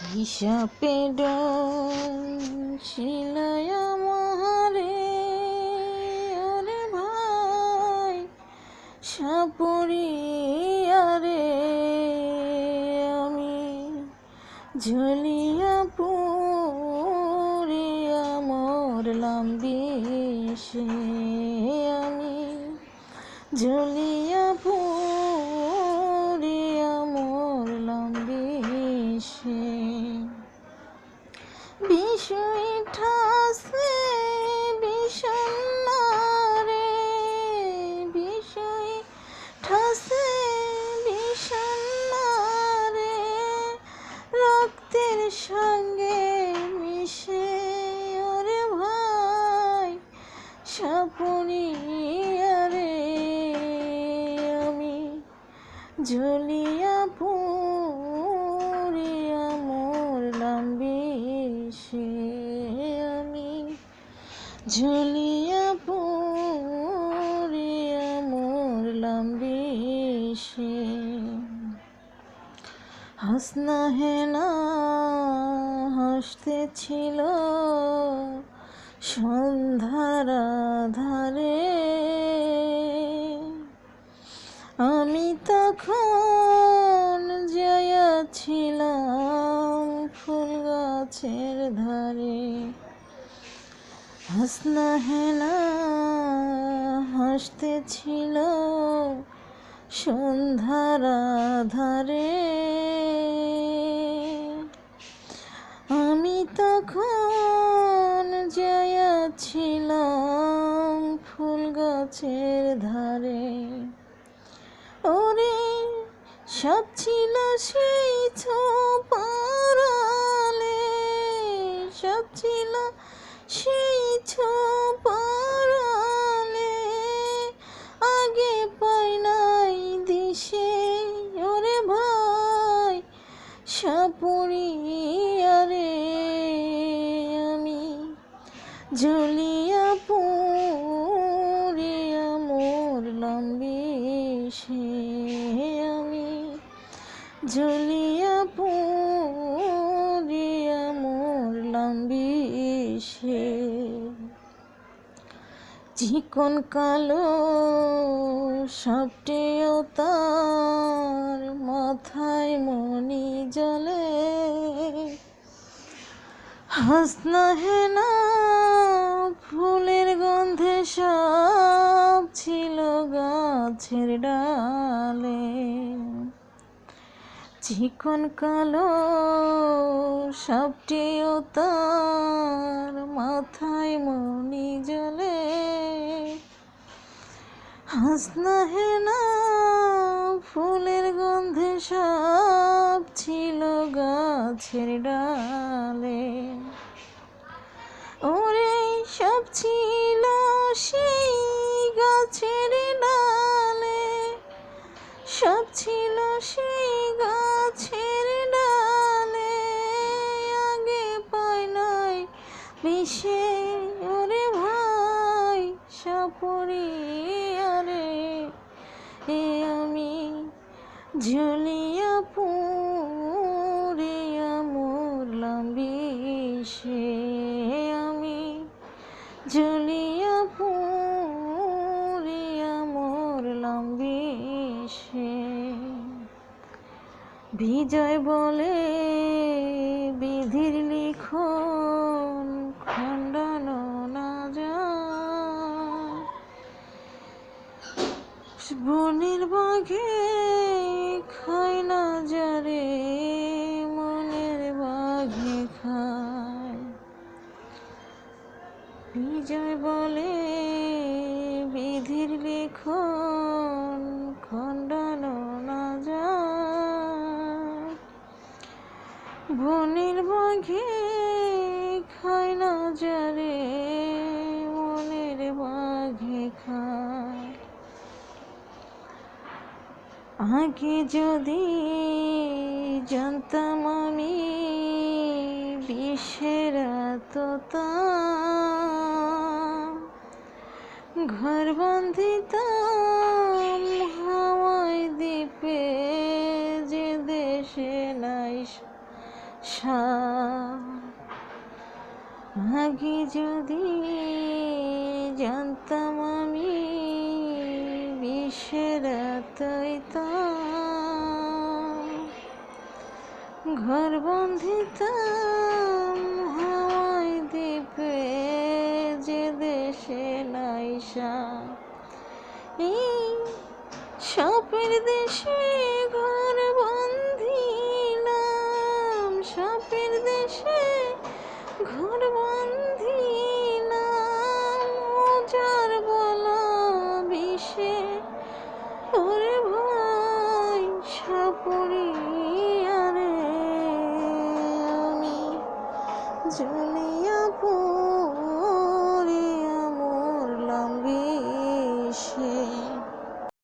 হিসাবে শিলায় মহারে ওরে ভাই সাপুরিয়া রে আমি ঝুলিয়া পুরিয়া মরলাম বিষে আমি ঝুলিয়া পুরিয়া মরলাম বিষে বিষয় ঠাসে বিষণ্ণ রে বিষয় ঠাসে বিষণ্ণ রে রক্তের সঙ্গে মিশে ওরে ভাই সাপুরিয়া রে আমি ঝুলিয়া পুরিয়া মরলাম বিষে আমি ঝুলিয়া পুরিয়া মরলাম বিষে হাসনা হেনা হাসতেছিল সন্ধ্যার আধারে আমি তখন যাইয়াছিলাম ফুল গাছের ধারে হাসনা হেনা হাসতেছিল সন্ধ্যার আধারে আমি তখন যাইয়াছিলাম ফুল গাছের ধারে ওরে সব ছিল সেই ছোপারালে সব ছিল সেই ছোপারালে আগে পাই নাই দিশে ওরে ভাই সাপুরিয়া রে আমি ঝুলিয়া পুরিয়া মরলাম বিষে আমি ঝুলিয়া পুরিয়া মরলাম বিষে চিকন কালো সাপটেও তার মাথায় মণি জ্বলে হাসনা হেনা ফুলের গন্ধে সব ছিল গাছের ডালে চিকন কালো সাপটিও তার মাথায় মণি জ্বলে হাসনা হেনা ফুলের গন্ধে সব ছিল গাছের ডালে ওরে সব ছিল সেই গাছের ডালে সব ছিল সেই গাছের ডালে আগে পাই নাই বিষে ওরে ভাই সাপুরিয়া রে আমি ঝুলিয়া পুরিয়া মরলাম বিষে আমি ঝুলিয়া পুরিয়া মরলাম বিষে বিজয় বলে বিধির লিখন খণ্ডানো না যায় বনের বাঘে খায় না যারে মনের বাঘে খায় বিজয় বলে বিধির লিখন খণ্ডানো না যায় বনের বাঘে খায় না যারে মনের বাঘে খায় আগে যদি জানতাম আমি বিষের এতটা ঘর বাঁধিতাম হাওয়ায় দ্বীপে যে দেশে নাই আগে যদি জানতাম আমি বিশ্বের এতইতাম, ঘর বাঁধিতাম হাওয়ায় দ্বীপে, যে দেশে নাইসা এই সাপের দেশে ঘর বাঁধিলাম, সাপের দেশে ঘর বাঁধিলাম, যার বলা বিষে ওরে ভাই সাপুরিয়া রে, আমি জ্বলিয়া